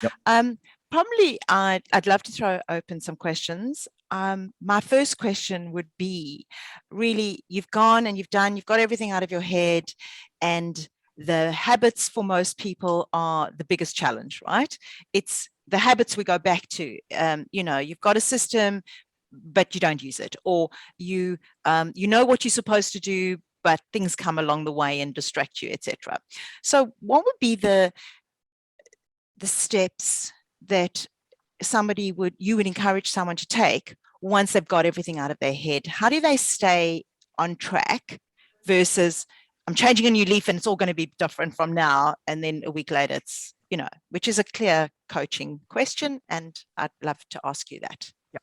Yep. Probably I'd love to throw open some questions. My first question would be, really, you've gone and you've got everything out of your head, and the habits for most people are the biggest challenge, right? It's the habits we go back to. You've got a system, but you don't use it, or you know what you're supposed to do, but things come along the way and distract you, etc. So what would be the steps that you would encourage someone to take once they've got everything out of their head? How do they stay on track versus I'm changing a new leaf and it's all going to be different from now, and then a week later it's, which is a clear coaching question, and I'd love to ask you that. Yeah.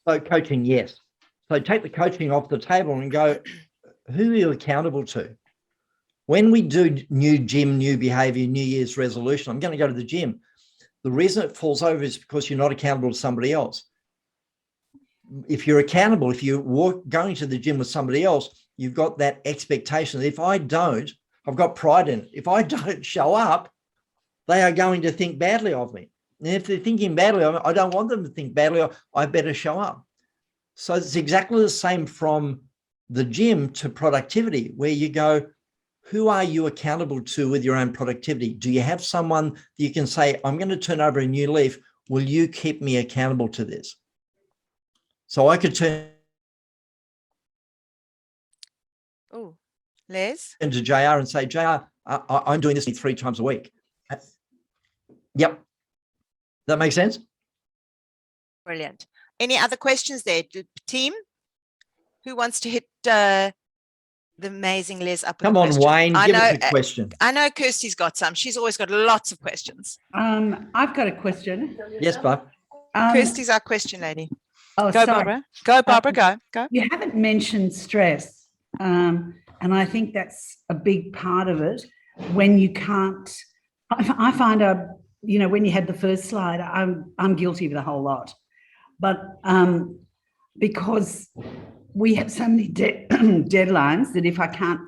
So coaching, yes. So take the coaching off the table and go, who are you accountable to? When we do new gym, new behavior, New Year's resolution, I'm going to go to the gym. The reason it falls over is because you're not accountable to somebody else. If you're accountable, if you're going to the gym with somebody else, you've got that expectation that if I don't, I've got pride in it. If I don't show up, they are going to think badly of me. And if they're thinking badly of me, I don't want them to think badly of me. I better show up. So it's exactly the same from the gym to productivity, where you go, who are you accountable to with your own productivity? Do you have someone that you can say, I'm going to turn over a new leaf. Will you keep me accountable to this? So I could turn Les? into JR and say, JR, I'm doing this 3 times a week. Yep. That makes sense? Brilliant. Any other questions there, team? Who wants to hit the amazing Les up with Come a on, question? Wayne, give us a question. I know Kirsty's got some. She's always got lots of questions. I've got a question. Yes, Bob. Kirsty's our question lady. Oh, go, sorry. Barbara. Go, Barbara. Go. You haven't mentioned stress, and I think that's a big part of it. When you can't, I find when you had the first slide, I'm guilty of the whole lot, but because we have so many deadlines that if I can't,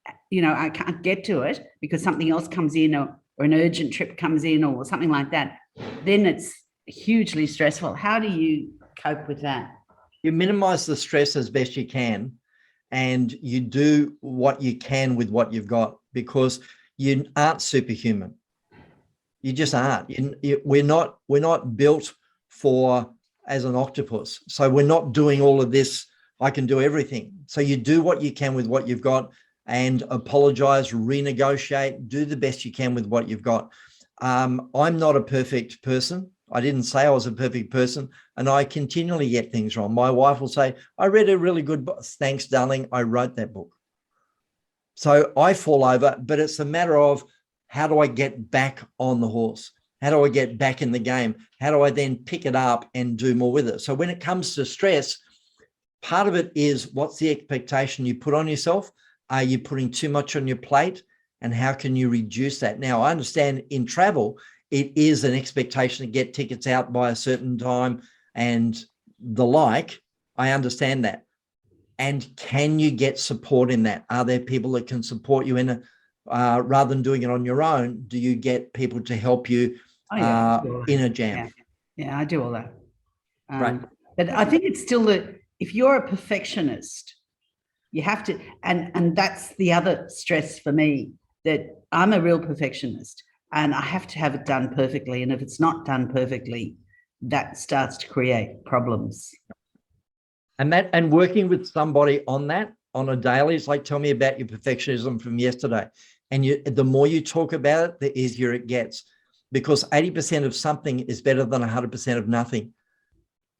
I can't get to it because something else comes in or an urgent trip comes in or something like that, then it's hugely stressful. How do you cope with that? You minimize the stress as best you can, and you do what you can with what you've got, because you aren't superhuman. You just aren't. We're not built as an octopus. So we're not doing all of this. I can do everything. So you do what you can with what you've got, and apologize, renegotiate, do the best you can with what you've got. I'm not a perfect person. I didn't say I was a perfect person, and I continually get things wrong. My wife will say, I read a really good book. Thanks, darling. I wrote that book. So I fall over, but it's a matter of, how do I get back on the horse? How do I get back in the game? How do I then pick it up and do more with it? So when it comes to stress, part of it is, what's the expectation you put on yourself? Are you putting too much on your plate? And how can you reduce that? Now, I understand in travel, it is an expectation to get tickets out by a certain time and the like. I understand that. And can you get support in that? Are there people that can support you in it? Rather than doing it on your own, do you get people to help you in a jam? Yeah, I do all that. Right. But I think it's still that if you're a perfectionist, you have to, and that's the other stress for me, that I'm a real perfectionist and I have to have it done perfectly. And if it's not done perfectly, that starts to create problems. And working with somebody on that on a daily, it's like, tell me about your perfectionism from yesterday. And the more you talk about it, the easier it gets, because 80% of something is better than 100% of nothing.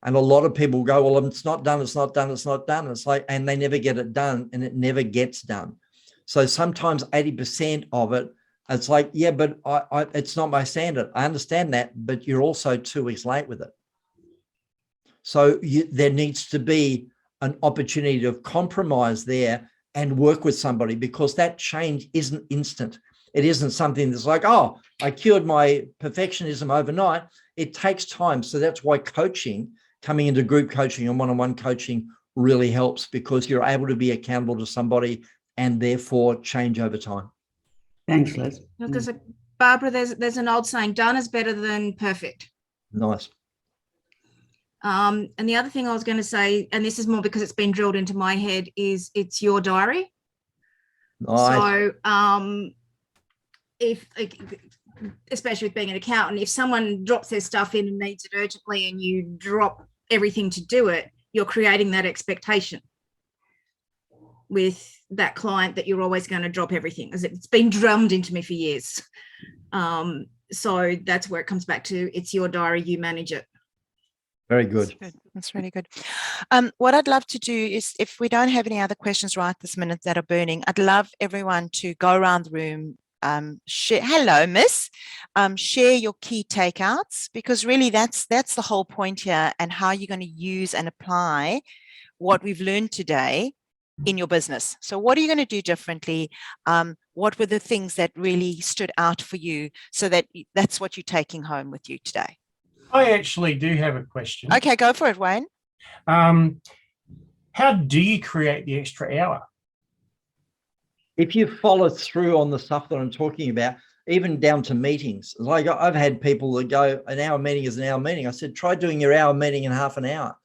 And a lot of people go, well, it's not done, it's not done, it's not done. It's like, and they never get it done, and it never gets done. So sometimes 80% of it, it's like, yeah, but it's not my standard. I understand that, but you're also 2 weeks late with it. So there needs to be an opportunity to compromise there and work with somebody, because that change isn't instant. It isn't something that's like, oh, I cured my perfectionism overnight. It takes time. So that's why coaching, coming into group coaching and one-on-one coaching, really helps, because you're able to be accountable to somebody and therefore change over time. Thanks, Liz. Barbara, there's an old saying, done is better than perfect. Nice. And the other thing I was going to say, and this is more because it's been drilled into my head, is it's your diary. Nice. So if, especially with being an accountant, if someone drops their stuff in and needs it urgently and you drop everything to do it, you're creating that expectation with that client that you're always going to drop everything, as it's been drummed into me for years. So that's where it comes back to, it's your diary, you manage it. Very good. That's really good. What I'd love to do is, if we don't have any other questions right this minute that are burning, I'd love everyone to go around the room, share, hello, miss, share your key takeouts, because really that's the whole point here, and how you're going to use and apply what we've learned today in your business. So what are you going to do differently? What were the things that really stood out for you, so that that's what you're taking home with you today? I actually do have a question. Okay, go for it, Wayne. How do you create the extra hour? If you follow through on the stuff that I'm talking about, even down to meetings, like I've had people that go, an hour meeting is an hour meeting. I said, try doing your hour meeting in half an hour.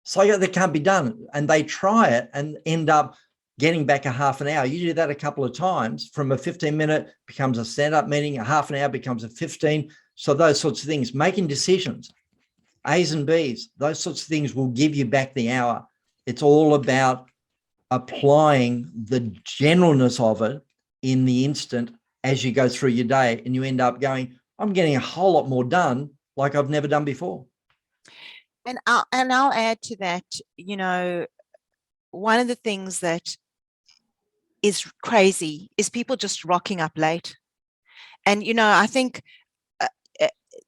So that can't be done. And they try it and end up getting back a half an hour. You do that a couple of times, from a 15-minute becomes a stand-up meeting, a half an hour becomes a 15. So those sorts of things, making decisions, A's and B's, those sorts of things will give you back the hour. It's all about applying the generalness of it in the instant as you go through your day, and you end up going, I'm getting a whole lot more done like I've never done before. And I'll add to that, you know, one of the things that is crazy is people just rocking up late. And, you know, I think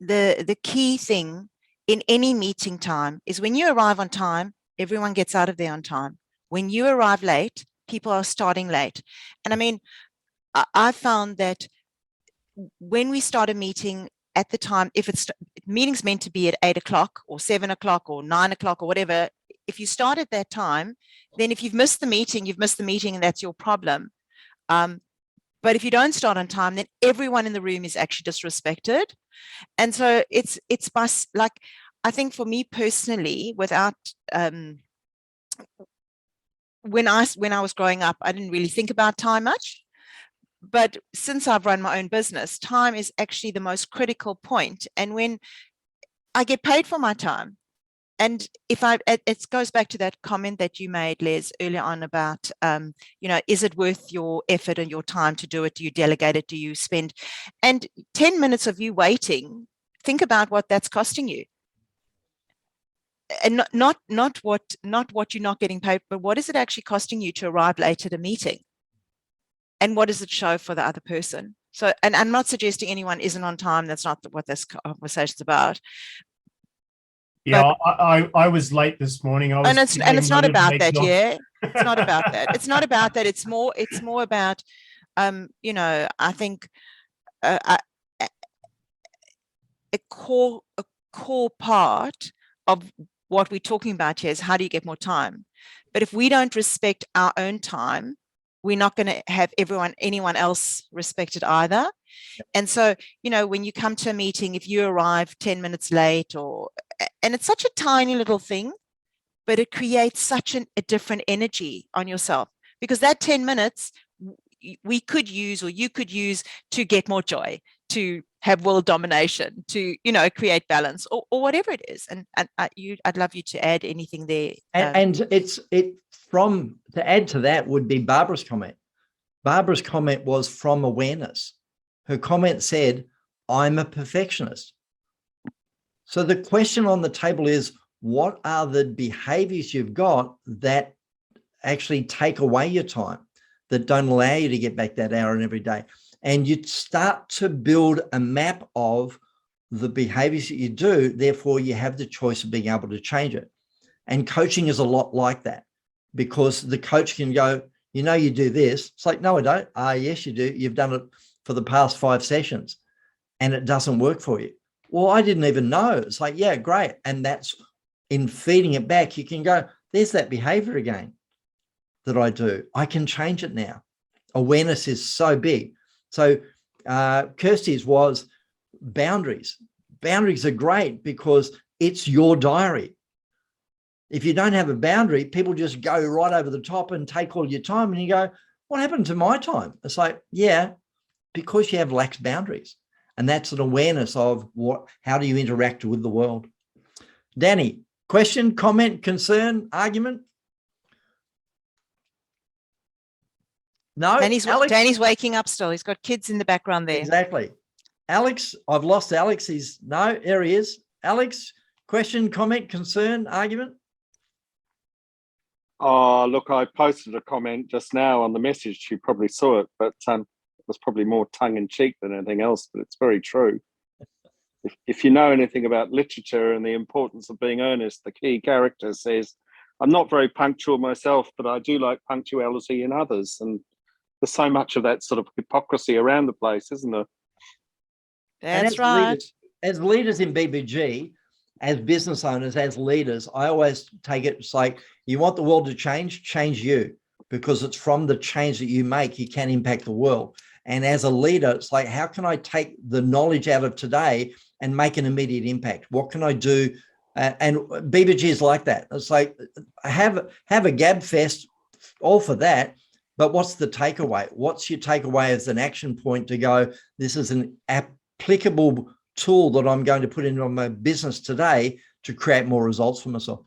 the key thing in any meeting time is, when you arrive on time, everyone gets out of there on time. When you arrive late, people are starting late. And I mean, I found that when we start a meeting at the time, if it's meeting's meant to be at 8 o'clock or 7 o'clock or 9 o'clock or whatever, if you start at that time, then if you've missed the meeting, you've missed the meeting, and that's your problem. But if you don't start on time, then everyone in the room is actually disrespected. And so it's by, like, I think for me personally, without when I was growing up, I didn't really think about time much. But since I've run my own business, time is actually the most critical point. And when I get paid for my time, and if it goes back to that comment that you made, Les, earlier on about, you know, is it worth your effort and your time to do it? Do you delegate it? Do you spend? And 10 minutes of you waiting, think about what that's costing you. And not what you're not getting paid, but what is it actually costing you to arrive late at a meeting? And what does it show for the other person? So, and I'm not suggesting anyone isn't on time. That's not what this conversation's about. Yeah, I was late this morning. And it's not about that. Yeah, it's not about that. It's not about that. It's more about, you know, I think a core part of what we're talking about here is, how do you get more time? But if we don't respect our own time, we're not going to have anyone else respected either. And so, you know, when you come to a meeting, if you arrive 10 minutes late, and it's such a tiny little thing, but it creates such a different energy on yourself, because that 10 minutes we could use, or you could use, to get more joy, to have world domination, to, you know, create balance, or whatever it is. And I'd love you to add anything there. And to add to that would be Barbara's comment. Barbara's comment was from awareness. Her comment said, I'm a perfectionist. So the question on the table is, what are the behaviors you've got that actually take away your time, that don't allow you to get back that hour in every day? And you start to build a map of the behaviors that you do. Therefore, you have the choice of being able to change it. And coaching is a lot like that, because the coach can go, you know, you do this. It's like, no, I don't. Yes, you do. You've done it for the past 5 sessions and it doesn't work for you. Well, I didn't even know. It's like, yeah, great. And that's in feeding it back. You can go, there's that behavior again that I do. I can change it now. Awareness is so big. So Kirsty's was boundaries. Boundaries are great because it's your diary. If you don't have a boundary, people just go right over the top and take all your time, and you go, what happened to my time? It's like, yeah, because you have lax boundaries. And that's an awareness of how do you interact with the world. Danny, question, comment, concern, argument? No, Danny's waking up still. He's got kids in the background there. Exactly. Alex, I've lost Alex. There he is. Alex, question, comment, concern, argument? Oh, look, I posted a comment just now on the message. You probably saw it, but it was probably more tongue-in-cheek than anything else, but it's very true. If you know anything about literature and the importance of being earnest, the key character says, I'm not very punctual myself, but I do like punctuality in others. And there's so much of that sort of hypocrisy around the place, isn't there? That's right. As leaders in BBG, as business owners, as leaders, I always take it, it's like, you want the world to change you, because it's from the change that you make, you can impact the world. And as a leader, it's like, how can I take the knowledge out of today and make an immediate impact? What can I do? And BBG is like that. It's like, have a gab fest, all for that. But what's the takeaway? What's your takeaway as an action point to go, this is an applicable tool that I'm going to put into my business today to create more results for myself?